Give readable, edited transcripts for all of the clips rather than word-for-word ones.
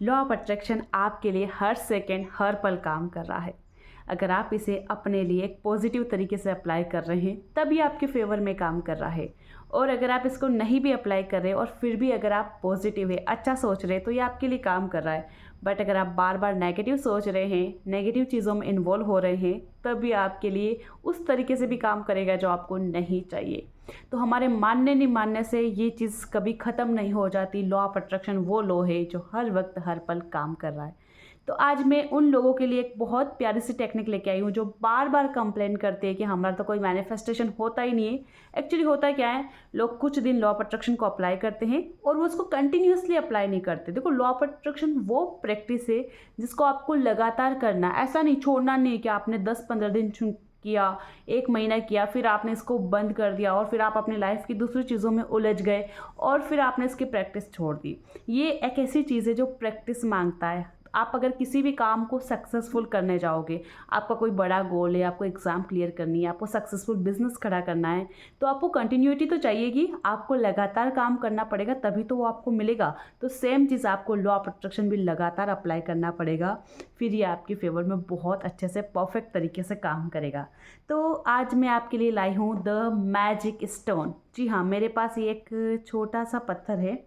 Law of attraction आपके लिए हर second हर पल काम कर रहा है। अगर आप इसे अपने लिए एक पॉजिटिव तरीके से अप्लाई कर रहे हैं तभी आपके फेवर में काम कर रहा है। और अगर आप इसको नहीं भी अप्लाई कर रहे और फिर भी अगर आप पॉजिटिव है, अच्छा सोच रहे हैं, तो ये आपके लिए काम कर रहा है। बट अगर आप बार बार नेगेटिव सोच रहे हैं, नेगेटिव चीज़ों में इन्वॉल्व हो रहे हैं, तब भी आपके लिए उस तरीके से भी काम करेगा जो आपको नहीं चाहिए। तो हमारे मानने नहीं मानने से ये चीज़ कभी ख़त्म नहीं हो जाती। लॉ ऑफ अट्रैक्शन वो लॉ है जो हर वक्त हर पल काम कर रहा है। तो आज मैं उन लोगों के लिए एक बहुत प्यारी सी टेक्निक लेके आई हूँ जो बार बार कंप्लेन करते हैं कि हमारा तो कोई मैनिफेस्टेशन होता ही नहीं है। एक्चुअली होता क्या है, लोग कुछ दिन लॉ ऑफ अट्रैक्शन को अप्लाई करते हैं और वो उसको कंटिन्यूसली अप्लाई नहीं करते। देखो, लॉ ऑफ अट्रैक्शन वो प्रैक्टिस है जिसको आपको लगातार करना, ऐसा नहीं छोड़ना नहीं कि आपने 10-15 दिन किया, 1 महीना किया, फिर आपने इसको बंद कर दिया और फिर आप अपनी लाइफ की दूसरी चीज़ों में उलझ गए और फिर आपने इसकी प्रैक्टिस छोड़ दी। ये एक ऐसी चीज़ है जो प्रैक्टिस मांगता है। आप अगर किसी भी काम को सक्सेसफुल करने जाओगे, आपका कोई बड़ा गोल है, आपको एग्ज़ाम क्लियर करनी है, आपको सक्सेसफुल बिजनेस खड़ा करना है, तो आपको कंटिन्यूटी तो चाहिएगी, आपको लगातार काम करना पड़ेगा, तभी तो वो आपको मिलेगा। तो सेम चीज़ आपको लॉ ऑफ अट्रैक्शन भी लगातार अप्लाई करना पड़ेगा, फिर ये आपके फेवर में बहुत अच्छे से परफेक्ट तरीके से काम करेगा। तो आज मैं आपके लिए लाई हूँ द मैजिक स्टोन। जी हाँ, मेरे पास ये एक छोटा सा पत्थर है।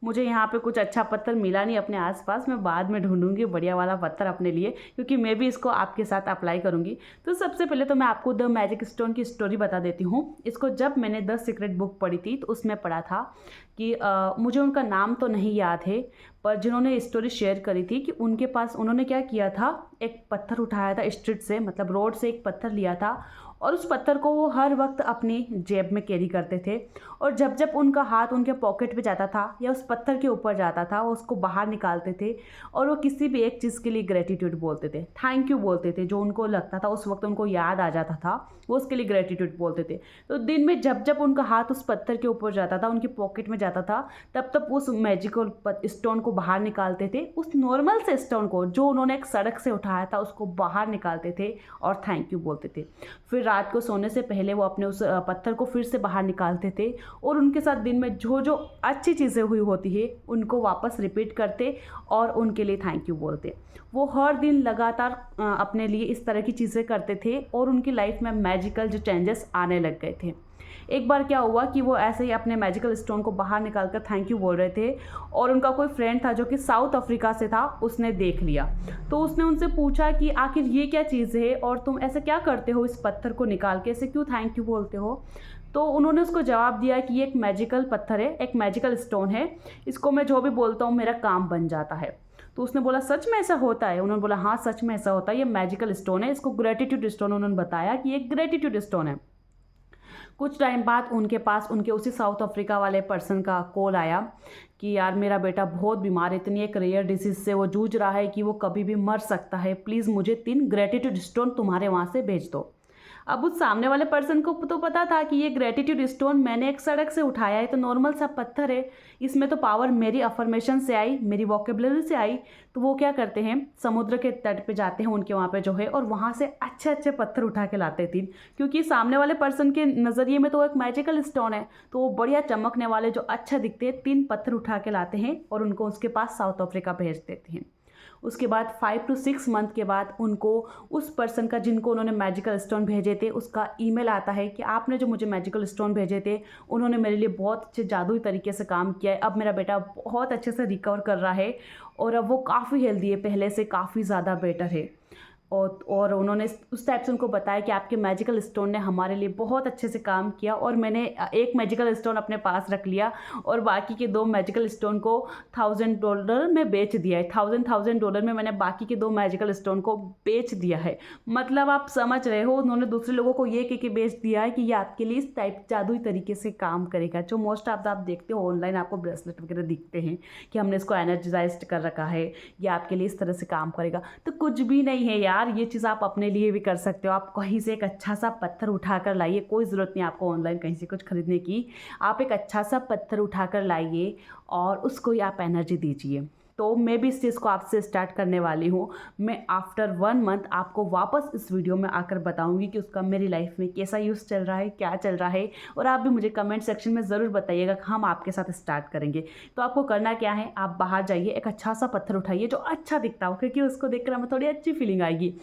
मुझे यहाँ पे कुछ अच्छा पत्थर मिला नहीं अपने आसपास, मैं बाद में ढूंढूंगी बढ़िया वाला पत्थर अपने लिए, क्योंकि मैं भी इसको आपके साथ अप्लाई करूँगी। तो सबसे पहले तो मैं आपको द मैजिक स्टोन की स्टोरी बता देती हूँ। इसको जब मैंने द सीक्रेट बुक पढ़ी थी तो उसमें पढ़ा था कि मुझे उनका नाम तो नहीं याद है, पर जिन्होंने स्टोरी शेयर करी थी कि उनके पास उन्होंने क्या किया था, एक पत्थर उठाया था स्ट्रीट से, मतलब रोड से एक पत्थर लिया था और उस पत्थर को वो हर वक्त अपनी जेब में कैरी करते थे। और जब जब उनका हाथ उनके पॉकेट पे जाता था या उस पत्थर के ऊपर जाता था, वो उसको बाहर निकालते थे और वो किसी भी एक चीज़ के लिए ग्रेटिट्यूड बोलते थे, थैंक यू बोलते थे। जो उनको लगता था उस वक्त उनको याद आ जाता था, वो उसके लिए ग्रेटिट्यूड बोलते थे। तो दिन में जब जब उनका हाथ उस पत्थर के ऊपर जाता था, उनकी पॉकेट में जाता था, तब तब उस मैजिकल स्टोन को बाहर निकालते थे। उस नॉर्मल से स्टोन को जो उन्होंने एक सड़क से उठाया था उसको बाहर निकालते थे और थैंक यू बोलते थे। फिर रात को सोने से पहले वो अपने उस पत्थर को फिर से बाहर निकालते थे और उनके साथ दिन में जो जो अच्छी चीज़ें हुई होती है उनको वापस रिपीट करते और उनके लिए थैंक यू बोलते। वो हर दिन लगातार अपने लिए इस तरह की चीज़ें करते थे और उनकी लाइफ में मैजिकल जो चेंजेस आने लग गए थे। एक बार क्या हुआ कि वो ऐसे ही अपने मैजिकल स्टोन को बाहर निकाल कर थैंक यू बोल रहे थे और उनका कोई फ्रेंड था जो कि साउथ अफ्रीका से था, उसने देख लिया। तो उसने उनसे पूछा कि आखिर ये क्या चीज़ है और तुम ऐसे क्या करते हो, इस पत्थर को निकाल के ऐसे क्यों थैंक यू बोलते हो। तो उन्होंने उसको जवाब दिया कि ये एक मैजिकल पत्थर है, एक मैजिकल स्टोन है, इसको मैं जो भी बोलता हूँ मेरा काम बन जाता है। तो उसने बोला सच में ऐसा होता है। उन्होंने बोला हाँ सच में ऐसा होता है, ये मैजिकल स्टोन है, इसको ग्रेटिट्यूड स्टोन, उन्होंने बताया कि ये ग्रेटिट्यूड स्टोन है। कुछ टाइम बाद उनके पास उनके उसी साउथ अफ्रीका वाले पर्सन का कॉल आया कि यार मेरा बेटा बहुत बीमार है, इतनी एक रेयर डिसीज़ से वो जूझ रहा है कि वो कभी भी मर सकता है, प्लीज़ मुझे 3 ग्रेटिट्यूड स्टोन तुम्हारे वहाँ से भेज दो। अब उस सामने वाले पर्सन को तो पता था कि ये ग्रेटिट्यूड स्टोन मैंने एक सड़क से उठाया है, तो नॉर्मल सा पत्थर है, इसमें तो पावर मेरी अफर्मेशन से आई, मेरी वोकेबलरी से आई। तो वो क्या करते हैं, समुद्र के तट पे जाते हैं उनके वहाँ पे जो है, और वहाँ से अच्छे अच्छे पत्थर उठा के लाते थे, क्योंकि सामने वाले पर्सन के नज़रिए में तो एक मैजिकल स्टोन है, तो वो बढ़िया चमकने वाले जो अच्छा दिखते हैं 3 पत्थर उठा के लाते हैं और उनको उसके पास साउथ अफ्रीका भेज देते हैं। उसके बाद 5 to 6 मंथ के बाद उनको उस पर्सन का जिनको उन्होंने मैजिकल स्टोन भेजे थे उसका ईमेल आता है कि आपने जो मुझे मैजिकल स्टोन भेजे थे उन्होंने मेरे लिए बहुत अच्छे जादुई तरीके से काम किया है, अब मेरा बेटा बहुत अच्छे से रिकवर कर रहा है और अब वो काफ़ी हेल्दी है, पहले से काफ़ी ज़्यादा बेटर है। और उन्होंने उस टाइप से उनको बताया कि आपके मैजिकल स्टोन ने हमारे लिए बहुत अच्छे से काम किया और मैंने एक मैजिकल स्टोन अपने पास रख लिया और बाकी के 2 मैजिकल स्टोन को $1000 में बेच दिया है। $1000 में मैंने बाकी के 2 मैजिकल स्टोन को बेच दिया है। मतलब आप समझ रहे हो, उन्होंने दूसरे लोगों को ये कह के बेच दिया है कि ये आपके लिए इस टाइप जादुई तरीके से काम करेगा। जो मोस्ट ऑफ आप देखते हो ऑनलाइन आपको ब्रेसलेट वगैरह दिखते हैं कि हमने इसको एनर्जाइज कर रखा है, ये आपके लिए इस तरह से काम करेगा, तो कुछ भी नहीं है यार। ये चीज़ आप अपने लिए भी कर सकते हो। आप कहीं से एक अच्छा सा पत्थर उठाकर लाइए, कोई ज़रूरत नहीं आपको ऑनलाइन कहीं से कुछ खरीदने की। आप एक अच्छा सा पत्थर उठाकर लाइए और उसको ही आप एनर्जी दीजिए। तो मैं भी इस चीज़ को आपसे स्टार्ट करने वाली हूँ। मैं आफ्टर 1 मंथ आपको वापस इस वीडियो में आकर बताऊँगी कि उसका मेरी लाइफ में कैसा यूज़ चल रहा है, क्या चल रहा है, और आप भी मुझे कमेंट सेक्शन में ज़रूर बताइएगा कि हम आपके साथ स्टार्ट करेंगे। तो आपको करना क्या है, आप बाहर जाइए, एक अच्छा सा पत्थर उठाइए जो अच्छा दिखता हो, क्योंकि उसको देखकर हमें थोड़ी अच्छी फीलिंग आएगी।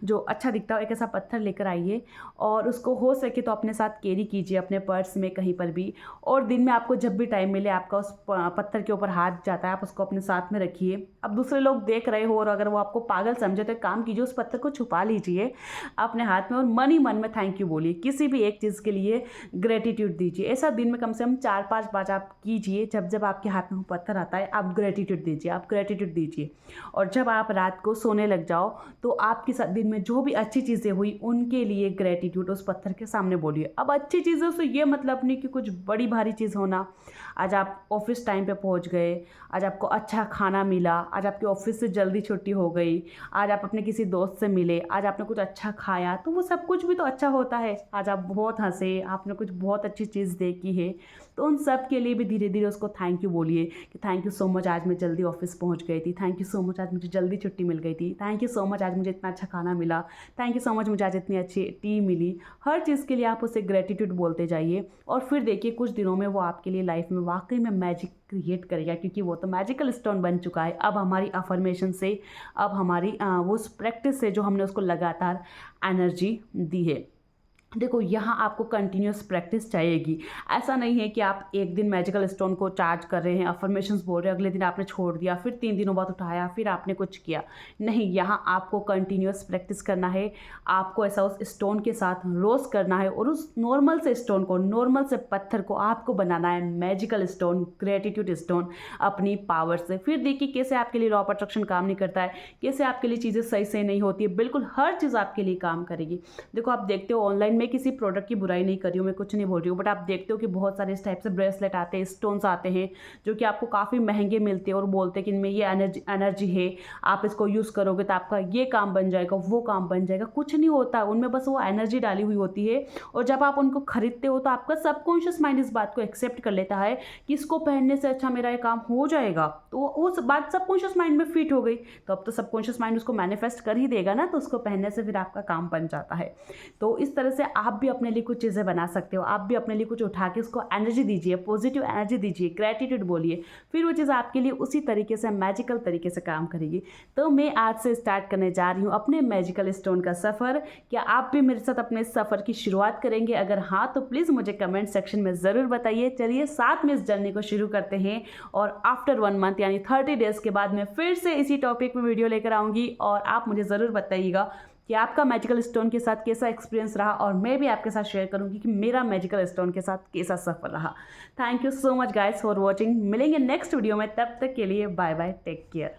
जो अच्छा दिखता हो एक ऐसा पत्थर लेकर आइए और उसको हो सके तो अपने साथ कैरी कीजिए, अपने पर्स में कहीं पर भी। और दिन में आपको जब भी टाइम मिले, आपका उस पत्थर के ऊपर हाथ जाता है, आप उसको अपने साथ में रखिए। अब दूसरे लोग देख रहे हो और अगर वो आपको पागल समझे तो एक काम कीजिए, उस पत्थर को छुपा लीजिए अपने हाथ में और मन ही मन में थैंक यू बोलिए। किसी भी एक चीज़ के लिए ग्रेटिट्यूड दीजिए। ऐसा दिन में कम से कम 4-5 बार आप कीजिए। जब जब आपके हाथ में पत्थर आता है आप ग्रेटिट्यूड दीजिए, आप ग्रेटिट्यूड दीजिए। और जब आप रात को सोने लग जाओ तो आपके साथ दिन में जो भी अच्छी चीज़ें हुई उनके लिए ग्रेटिट्यूड उस पत्थर के सामने बोलिए। अब अच्छी चीज़ों से ये मतलब नहीं कि कुछ बड़ी भारी चीज़ होना। आज आप ऑफिस टाइम पे पहुंच गए, आज आपको अच्छा खाना मिला, आज आपके ऑफिस से जल्दी छुट्टी हो गई, आज आप अपने किसी दोस्त से मिले, आज आपने कुछ अच्छा खाया, तो वो सब कुछ भी तो अच्छा होता है। आज आप बहुत हंसे, आपने कुछ बहुत अच्छी चीज़ देखी है, तो उन सब के लिए भी धीरे धीरे उसको थैंक यू बोलिए कि थैंक यू सो मच, आज मैं जल्दी ऑफिस पहुंच गई थी, थैंक यू सो मच, आज मुझे जल्दी छुट्टी मिल गई थी, थैंक यू सो मच, आज मुझे इतना अच्छा खाना मिला, थैंक यू सो मच, मुझे आज इतनी अच्छी टी मिली। हर चीज़ के लिए आप उसे ग्रेटिट्यूड बोलते जाइए और फिर देखिए कुछ दिनों में वो आपके लिए लाइफ में वाकई में मैजिक क्रिएट करेगा, क्योंकि वो तो मैजिकल स्टोन बन चुका है। अब हमारी अफर्मेशन से, अब हमारी वो प्रैक्टिस से जो हमने उसको लगातार एनर्जी दी है। देखो यहाँ आपको कंटिन्यूस प्रैक्टिस चाहिएगी। ऐसा नहीं है कि आप एक दिन मैजिकल स्टोन को चार्ज कर रहे हैं, अफर्मेशंस बोल रहे हैं, अगले दिन आपने छोड़ दिया, फिर 3 दिनों बाद उठाया, फिर आपने कुछ किया। नहीं, यहाँ आपको कंटिन्यूस प्रैक्टिस करना है। आपको ऐसा उस स्टोन के साथ रोज़ करना है और उस नॉर्मल से स्टोन को, नॉर्मल से पत्थर को आपको बनाना है मैजिकल स्टोन, ग्रेटिट्यूड स्टोन अपनी पावर से। फिर देखिए कैसे आपके लिए लॉ ऑफ अट्रैक्शन काम नहीं करता है, कैसे आपके लिए चीज़ें सही से नहीं होती है। बिल्कुल हर चीज़ आपके लिए काम करेगी। देखो आप देखते हो ऑनलाइन में किसी प्रोडक्ट की बुराई नहीं कर रही हूँ, मैं कुछ नहीं बोल रही हूँ, बट आप देखते हो कि बहुत सारे इस टाइप से ब्रेसलेट आते हैं, स्टोन्स आते हैं जो कि आपको काफ़ी महंगे मिलते हैं और बोलते हैं कि इनमें ये एनर्जी है, आप इसको यूज़ करोगे तो आपका ये काम बन जाएगा, वो काम बन जाएगा। कुछ नहीं होता, उनमें बस वो एनर्जी डाली हुई होती है। और जब आप उनको खरीदते हो तो आपका सबकॉन्शियस माइंड इस बात को एक्सेप्ट कर लेता है कि इसको पहनने से अच्छा मेरा ये काम हो जाएगा, तो वो बात सबकॉन्शियस माइंड में फिट हो गई, तो अब तो सबकॉन्शियस माइंड उसको मैनिफेस्ट कर ही देगा ना, तो उसको पहनने से फिर आपका काम बन जाता है। तो इस तरह से आप भी अपने लिए कुछ चीज़ें बना सकते हो। आप भी अपने लिए कुछ उठा के उसको एनर्जी दीजिए, पॉजिटिव एनर्जी दीजिए, ग्रेटिट्यूड बोलिए, फिर वो चीज़ आपके लिए उसी तरीके से मैजिकल तरीके से काम करेगी। तो मैं आज से स्टार्ट करने जा रही हूँ अपने मैजिकल स्टोन का सफ़र। क्या आप भी मेरे साथ अपने सफ़र की शुरुआत करेंगे? अगर हाँ तो प्लीज़ मुझे कमेंट सेक्शन में ज़रूर बताइए। चलिए साथ में इस जर्नी को शुरू करते हैं और आफ्टर 1 मंथ यानी 30 डेज़ के बाद मैं फिर से इसी टॉपिक में वीडियो लेकर आऊँगी और आप मुझे ज़रूर बताइएगा कि आपका मैजिकल स्टोन के साथ कैसा एक्सपीरियंस रहा, और मैं भी आपके साथ शेयर करूंगी कि मेरा मैजिकल स्टोन के साथ कैसा सफ़र रहा। Thank you so much guys for watching. मिलेंगे नेक्स्ट वीडियो में, तब तक के लिए बाय बाय, टेक केयर।